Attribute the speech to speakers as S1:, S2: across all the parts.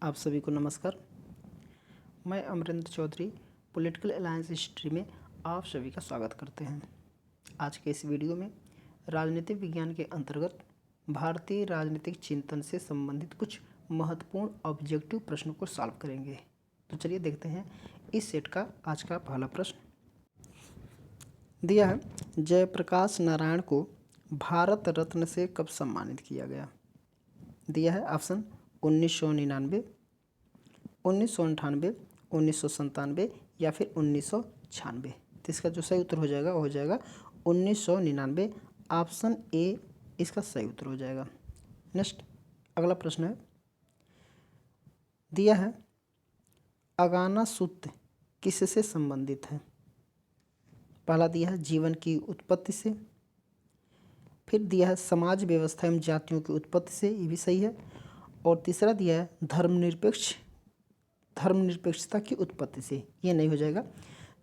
S1: आप सभी को नमस्कार। मैं Amarinder Chaudhary political alliance history में आप सभी का स्वागत करते हैं। आज के इस वीडियो में राजनीतिक विज्ञान के अंतर्गत भारतीय राजनीतिक चिंतन से संबंधित कुछ महत्वपूर्ण ऑब्जेक्टिव प्रश्नों को सॉल्व करेंगे। तो चलिए देखते हैं इस सेट का आज का पहला प्रश्न दिया है। जयप्रकाश नारायण को भारत रत्न से कब सम्मानित किया गया? दिया है ऑप्शन 1999, 1998, 1997 या फिर 1996। तो इसका जो सही उत्तर हो जाएगा वो हो जाएगा 1999। ऑप्शन ए इसका सही उत्तर हो जाएगा। नेक्स्ट अगला प्रश्न है दिया है अगाना सूत्र किससे संबंधित है? पहला दिया है जीवन की उत्पत्ति से, फिर दिया है समाज व्यवस्था एवं जातियों की उत्पत्ति से, ये भी सही है, और तीसरा दिया है धर्मनिरपेक्षता की उत्पत्ति से, ये नहीं हो जाएगा।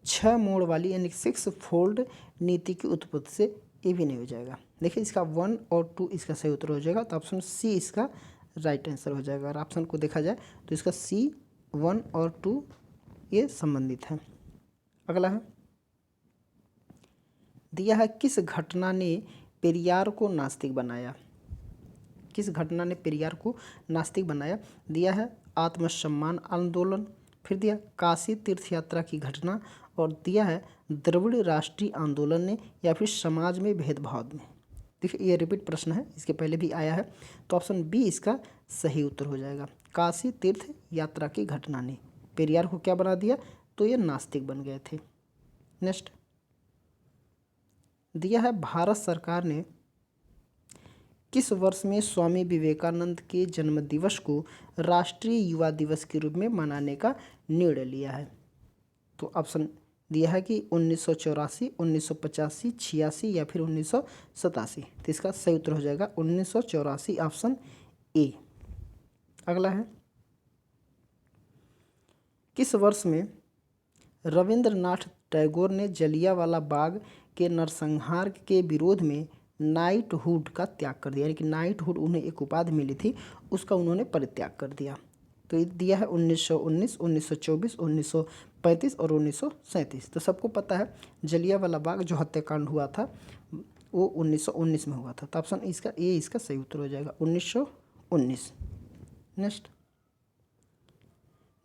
S1: 6 मोड़ वाली यानी 6 फोल्ड नीति की उत्पत्ति से, ये भी नहीं हो जाएगा। देखिए इसका 1 और 2 इसका सही उत्तर हो जाएगा, तो ऑप्शन सी इसका राइट आंसर हो जाएगा। अगर ऑप्शन को देखा जाए तो इसका सी 1 और 2 ये संबंधित है। अगला है दिया है किस घटना ने पेरियार को नास्तिक बनाया? किस घटना ने पेरियार को नास्तिक बनाया? दिया है आत्मसम्मान आंदोलन, फिर दिया काशी तीर्थ यात्रा की घटना, और दिया है द्रविड़ राष्ट्रीय आंदोलन ने, या फिर समाज में भेदभाव में। देखिए ये रिपीट प्रश्न है, इसके पहले भी आया है, तो ऑप्शन बी इसका सही उत्तर हो जाएगा। काशी तीर्थ यात्रा की घटना ने पेरियार को क्या बना दिया? तो ये नास्तिक बन गए थे। नेक्स्ट दिया है भारत सरकार ने किस वर्ष में स्वामी विवेकानंद के जन्म दिवस को राष्ट्रीय युवा दिवस के रूप में मनाने का निर्णय लिया है? तो ऑप्शन दिया है कि 1984, 1985, 86 या फिर 1987। तो इसका सही उत्तर हो जाएगा 1984, ऑप्शन ए। अगला है किस वर्ष में रविंद्रनाथ टैगोर ने जलियांवाला बाग के नरसंहार के विरोध में नाइटहुड का त्याग कर दिया? यानी कि नाइटहुड उन्हें एक उपाधि मिली थी, उसका उन्होंने परित्याग कर दिया। तो ये दिया है 1919, 1924, 1935 और 1937। तो सबको पता है जलियांवाला बाग जो हत्याकांड हुआ था वो 1919 में हुआ था, तो ऑप्शन इसका ए इसका सही उत्तर हो जाएगा 1919। नेक्स्ट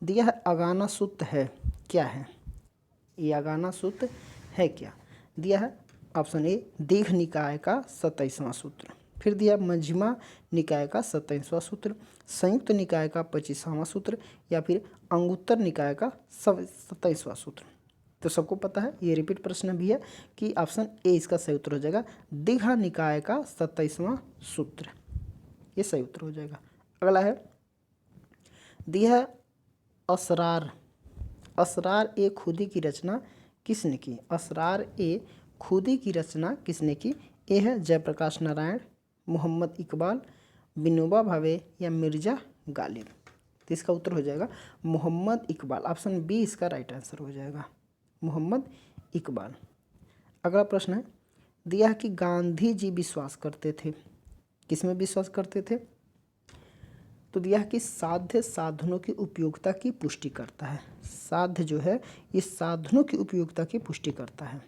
S1: दिया है अगाना सूत्र है क्या है? ये अगाना सूत्र है क्या? दिया है ऑप्शन ए दीघ निकाय का 27वां सूत्र, फिर दिया मध्यमा निकाय का 27वां सूत्र, संयुक्त निकाय का 25वां सूत्र, या फिर अंगुत्तर निकाय का 27वां सूत्र। तो सबको पता है, ये रिपीट प्रश्न भी है कि ऑप्शन ए इसका सही उत्तर हो जाएगा दीघा निकाय का 27वां सूत्र, ये सही उत्तर हो जाएगा। अगला है दिया है असरार ए खुदी की रचना किसने की? असरार ए खुदी की रचना किसने की? ए है जयप्रकाश नारायण, मोहम्मद इकबाल, विनोबा भावे या मिर्जा गालिब। तो इसका उत्तर हो जाएगा मोहम्मद इकबाल, ऑप्शन बी इसका राइट आंसर हो जाएगा मोहम्मद इकबाल। अगला प्रश्न है दिया है कि गांधी जी विश्वास करते थे, किसमें विश्वास करते थे? तो दिया है कि साध्य साधनों की उपयोगिता की पुष्टि करता है। साध्य जो है ये साधनों की उपयोगिता की पुष्टि करता है।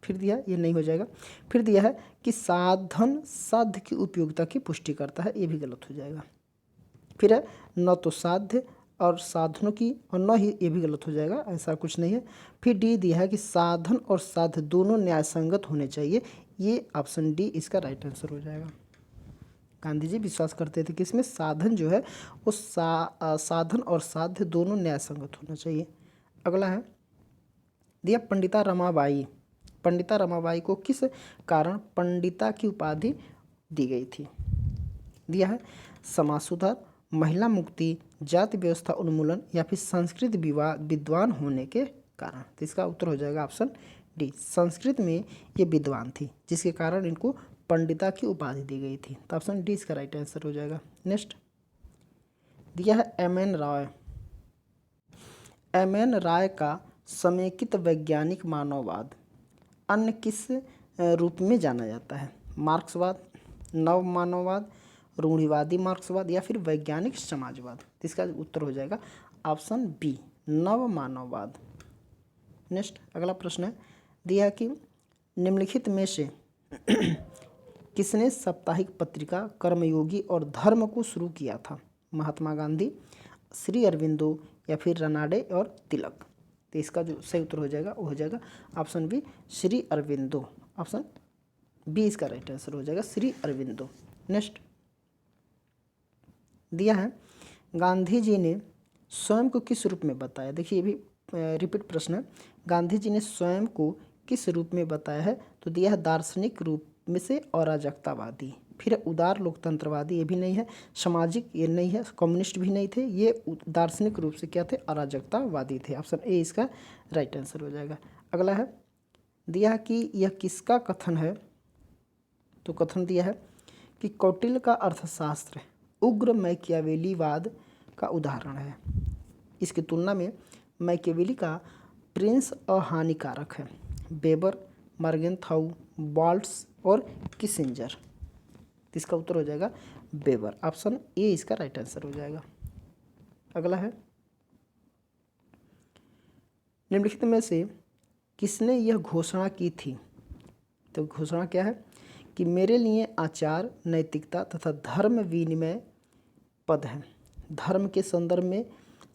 S1: फिर दिया ये नहीं हो जाएगा। फिर दिया है कि साधन साध्य की उपयोगिता की पुष्टि करता है, ये भी गलत हो जाएगा। फिर है न तो साध्य और साधनों की, और न ही, ये भी गलत हो जाएगा, ऐसा कुछ नहीं है। फिर डी दिया है कि साधन और साध्य दोनों न्यायसंगत होने चाहिए, ये ऑप्शन डी इसका राइट आंसर हो जाएगा। गांधी जी विश्वास करते थे कि इसमें साधन जो है वो साधन और साध्य दोनों न्यायसंगत होना चाहिए। अगला है दिया पंडिता रमाबाई को किस कारण पंडिता की उपाधि दी गई थी? दिया है समाज सुधार, महिला मुक्ति, जाति व्यवस्था उन्मूलन, या फिर संस्कृत विद्वान होने के कारण। तो इसका उत्तर हो जाएगा ऑप्शन डी, संस्कृत में ये विद्वान थी जिसके कारण इनको पंडिता की उपाधि दी गई थी। तो ऑप्शन डी इसका राइट आंसर हो जाएगा। नेक्स्ट दिया है एम एन राय का समेकित वैज्ञानिक मानववाद अन्य किस रूप में जाना जाता है? मार्क्सवाद, नव मानववाद, रूढ़िवादी मार्क्सवाद या फिर वैज्ञानिक समाजवाद। तो इसका उत्तर हो जाएगा ऑप्शन बी, नव मानववाद। नेक्स्ट अगला प्रश्न है, दिया कि निम्नलिखित में से किसने साप्ताहिक पत्रिका कर्मयोगी और धर्म को शुरू किया था? महात्मा गांधी, श्री अरविंदो या फिर रनाडे और तिलक। तो इसका जो सही उत्तर हो जाएगा वो हो जाएगा option B, Shri Aurobindo. Option B इसका राइट आंसर हो जाएगा, श्री अरविंदो। नेक्स्ट दिया है, गांधी जी ने स्वयं को किस रूप में बताया? देखिए ये भी रिपीट प्रश्न है। गांधी जी ने स्वयं को किस रूप में बताया है? तो दिया है दार्शनिक रूप में से अराजकतावादी, फिर उदार लोकतंत्रवादी, ये भी नहीं है, सामाजिक ये नहीं है, कम्युनिस्ट भी नहीं थे, ये दार्शनिक रूप से क्या थे? अराजकतावादी थे। ऑप्शन ए इसका राइट आंसर हो जाएगा। अगला है, दिया कि यह किसका कथन है? तो कथन दिया है कि कौटिल्य का अर्थशास्त्र उग्र मैकियावेलीवाद का उदाहरण है। इसकी तुलना में मैकियावेली का प्रिंस अहानिकारक है। बेबर, मर्गेनथाउ, बॉल्ट्स और किसिंजर। इसका उत्तर हो जाएगा बेबर। ऑप्शन ए इसका राइट आंसर हो जाएगा। अगला है, निम्नलिखित में से किसने यह घोषणा की थी? तो घोषणा क्या है कि मेरे लिए आचार, नैतिकता तथा धर्म विनिमय पद है। धर्म के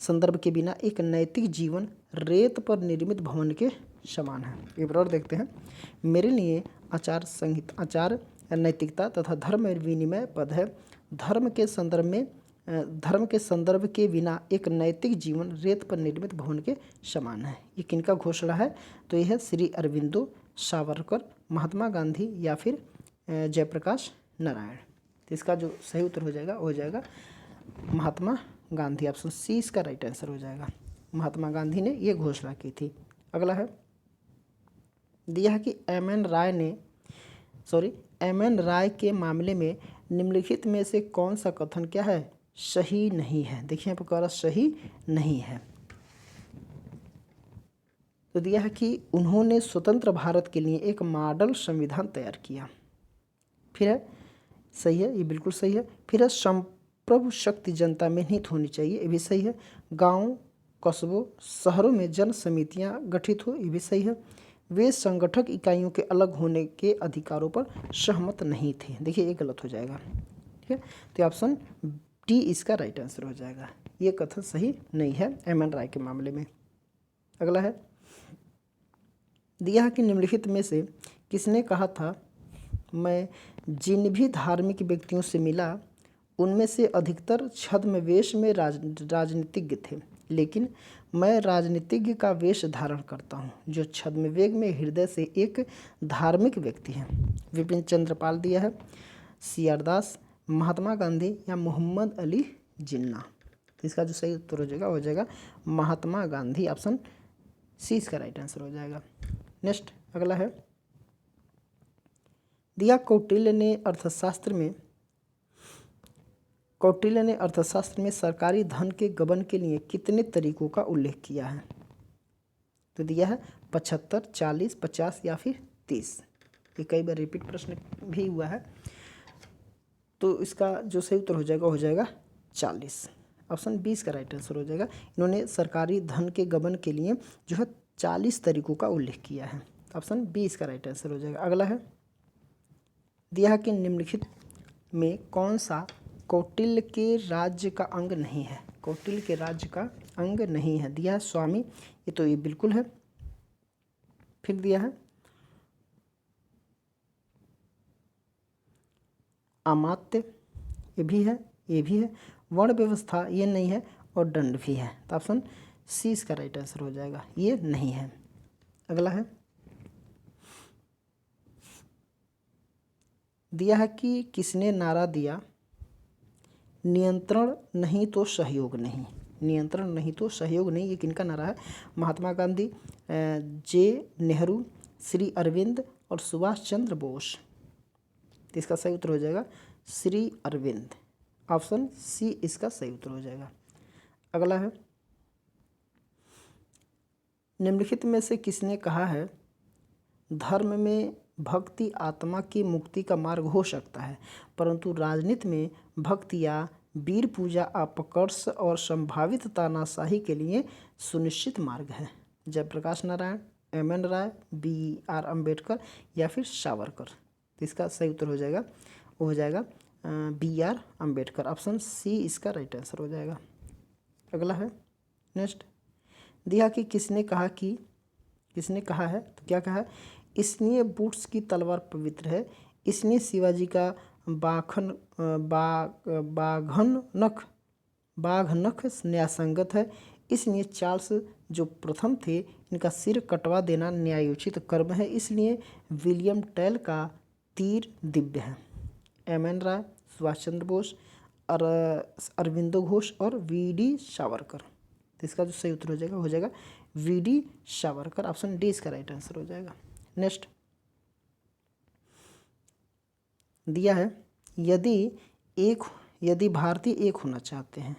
S1: संदर्भ के बिना एक नैतिक जीवन रेत पर निर्मित भवन के समान है। एक बार और देखते हैं। मेरे लिए आचार संहिता, आचार, नैतिकता तथा धर्म विनिमय पद है। धर्म के संदर्भ के बिना एक नैतिक जीवन रेत पर निर्मित भवन के समान है। ये किनका घोषणा है? तो यह है श्री अरविंदो, सावरकर, महात्मा गांधी या फिर जयप्रकाश नारायण। तो इसका जो सही उत्तर हो जाएगा वो हो जाएगा महात्मा गांधी। ऑप्शन सी इसका राइट आंसर हो जाएगा। महात्मा गांधी ने ये घोषणा की थी। अगला है, दिया है कि एम एन राय के मामले में निम्नलिखित में से कौन सा कथन क्या है? सही नहीं है। देखिए यहाँ पर कह रहा सही नहीं है। तो दिया है कि उन्होंने स्वतंत्र भारत के लिए एक मॉडल संविधान तैयार किया। फिर है, सही है, ये बिल्कुल सही है। फिर है, संप्रभु शक्ति जनता में निहित होनी चाहिए, ये भी सही है। गांव, कस्बों, शहरों में जन समितियां गठित हो, ये भी सही है। वे संगठक इकाइयों के अलग होने के अधिकारों पर सहमत नहीं थे। देखिए ये गलत हो जाएगा। ठीक है, तो ऑप्शन डी इसका राइट आंसर हो जाएगा। ये कथन सही नहीं है एम एन राय के मामले में। अगला है, दिया है कि निम्नलिखित में से किसने कहा था, मैं जिन भी धार्मिक व्यक्तियों से मिला उनमें से अधिकतर छद्मवेश में राजनीतिज्ञ थे, लेकिन मैं राजनीतिज्ञ का वेश धारण करता हूँ, जो छद्मवेग में हृदय से एक धार्मिक व्यक्ति है। विपिन चंद्रपाल दिया है, सी.आर. दास, महात्मा गांधी या मोहम्मद अली जिन्ना। इसका जो सही उत्तर हो जाएगा महात्मा गांधी। ऑप्शन सी इसका राइट आंसर हो जाएगा। नेक्स्ट अगला है, दिया कौटिल्य ने अर्थशास्त्र में सरकारी धन के गबन के लिए कितने तरीकों का उल्लेख किया है? तो दिया है 75, 40, 50 या फिर 30। ये कई बार रिपीट प्रश्न भी हुआ है। तो इसका जो सही उत्तर हो जाएगा 40। ऑप्शन 20 का राइट आंसर हो जाएगा। इन्होंने सरकारी धन के गबन के लिए जो है 40 तरीकों का उल्लेख किया है। ऑप्शन 20 का राइट आंसर हो जाएगा। अगला है, दिया है कि निम्नलिखित में कौन सा कौटिल्य के राज्य का अंग नहीं है? कौटिल्य के राज्य का अंग नहीं है। दिया है स्वामी, ये तो ये बिल्कुल है। फिर दिया है अमात्य, ये भी है, ये भी है। वर्ण व्यवस्था ये नहीं है और दंड भी है। तो ऑप्शन सी इसका राइट आंसर हो जाएगा, ये नहीं है। अगला है, दिया है कि किसने नारा दिया, नियंत्रण नहीं तो सहयोग नहीं। नियंत्रण नहीं तो सहयोग नहीं, ये किनका नारा है? महात्मा गांधी, जे नेहरू, श्री अरविंद और सुभाष चंद्र बोस। तो इसका सही उत्तर हो जाएगा श्री अरविंद। ऑप्शन सी इसका सही उत्तर हो जाएगा। अगला है, निम्नलिखित में से किसने कहा है धर्म में भक्ति आत्मा की मुक्ति का मार्ग हो सकता है, परंतु राजनीति में भक्ति या वीर पूजा अपकर्ष और संभावित तानाशाही के लिए सुनिश्चित मार्ग है। जयप्रकाश नारायण, एम.एन. राय, बी.आर. अम्बेडकर या फिर सावरकर। तो इसका सही उत्तर हो जाएगा, वो हो जाएगा बी.आर. अम्बेडकर। ऑप्शन सी इसका राइट आंसर हो जाएगा। अगला है नेक्स्ट, दिया कि किसने कहा है, तो क्या कहा है, इसलिए बूट्स की तलवार पवित्र है, इसलिए शिवाजी का बाघनख न्यायसंगत है, इसलिए चार्ल्स जो प्रथम थे इनका सिर कटवा देना न्यायोचित कर्म है, इसलिए विलियम टेल का तीर दिव्य है। एम.एन. राय, सुभाष चंद्र बोस, अरविंदो घोष और वी.डी. सावरकर। तो इसका जो सही उत्तर हो जाएगा वी.डी. सावरकर। ऑप्शन डी इसका राइट आंसर हो जाएगा। नेक्स्ट दिया है, यदि भारतीय एक होना चाहते हैं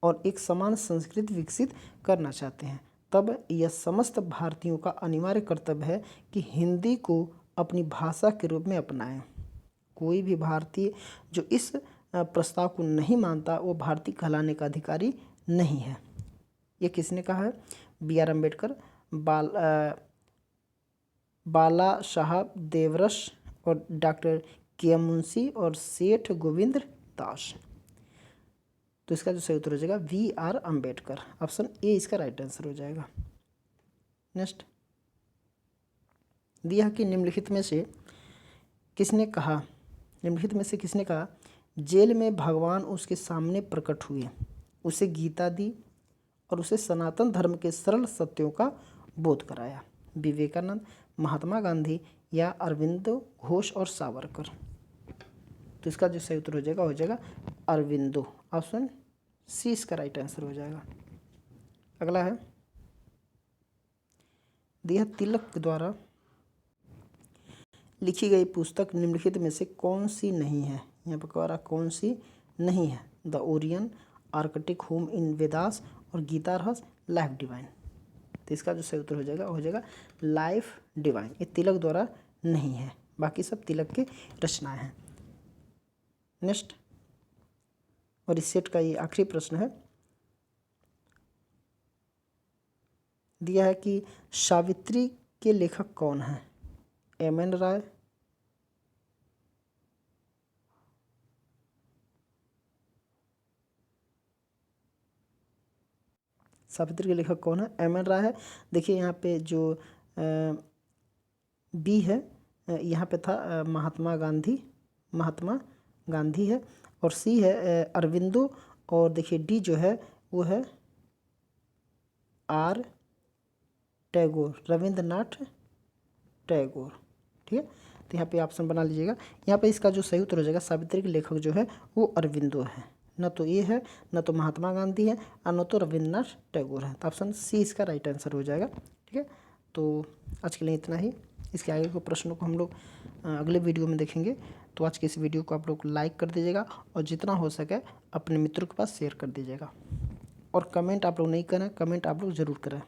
S1: और एक समान संस्कृति विकसित करना चाहते हैं, तब यह समस्त भारतीयों का अनिवार्य कर्तव्य है कि हिंदी को अपनी भाषा के रूप में अपनाएं। कोई भी भारतीय जो इस प्रस्ताव को नहीं मानता वो भारतीय कहलाने का अधिकारी नहीं है। ये किसने कहा है, बी.आर. अम्बेडकर, बाला साहब देवरस और डॉक्टर के.एम. मुंशी और सेठ गोविंद दास। तो इसका जो सही उत्तर हो जाएगा बी.आर. अम्बेडकर। ऑप्शन ए इसका राइट आंसर हो जाएगा। नेक्स्ट दिया कि निम्नलिखित में से किसने कहा, जेल में भगवान उसके सामने प्रकट हुए, उसे गीता दी और उसे सनातन धर्म के सरल सत्यों का बोध कराया। विवेकानंद, महात्मा गांधी या अरविंदो घोष और सावरकर। तो इसका जो सही उत्तर हो जाएगा अरविंदो। ऑप्शन सी इसका राइट आंसर हो जाएगा। अगला है, दिया तिलक द्वारा लिखी गई पुस्तक निम्नलिखित में से कौन सी नहीं है। यहाँ पर कह रहा कौन सी नहीं है, the Orion, Arctic home in Vedas और गीता रहस्य, लाइफ डिवाइन। तो इसका जो सही उत्तर हो जाएगा लाइफ डिवाइन। ये तिलक द्वारा नहीं है, बाकी सब तिलक के रचनाएं हैं। नेक्स्ट और इस सेट का ये आखिरी प्रश्न है, दिया है कि सावित्री के लेखक कौन हैं। एम.एन. राय, सावित्री के लेखक कौन है, एम.एन. राय है। देखिए यहाँ पे जो बी है यहाँ पे था महात्मा गांधी है, और सी है अरविंदो, और देखिए डी जो है वो है आर टैगोर, रविंद्रनाथ टैगोर। ठीक है, तो यहाँ पे ऑप्शन बना लीजिएगा। यहाँ पे इसका जो सही उत्तर हो जाएगा सावित्री के लेखक जो है वो अरविंदो है, न तो ये है, न तो महात्मा गांधी है और न तो रविंद्रनाथ टैगोर है। तो ऑप्शन सी इसका राइट आंसर हो जाएगा। ठीक है, तो आज के लिए इतना ही। इसके आगे के प्रश्नों को हम लोग अगले वीडियो में देखेंगे। तो आज के इस वीडियो को आप लोग लाइक कर दीजिएगा और जितना हो सके अपने मित्रों के पास शेयर कर दीजिएगा, और कमेंट आप लोग नहीं करें, कमेंट आप लोग ज़रूर करें।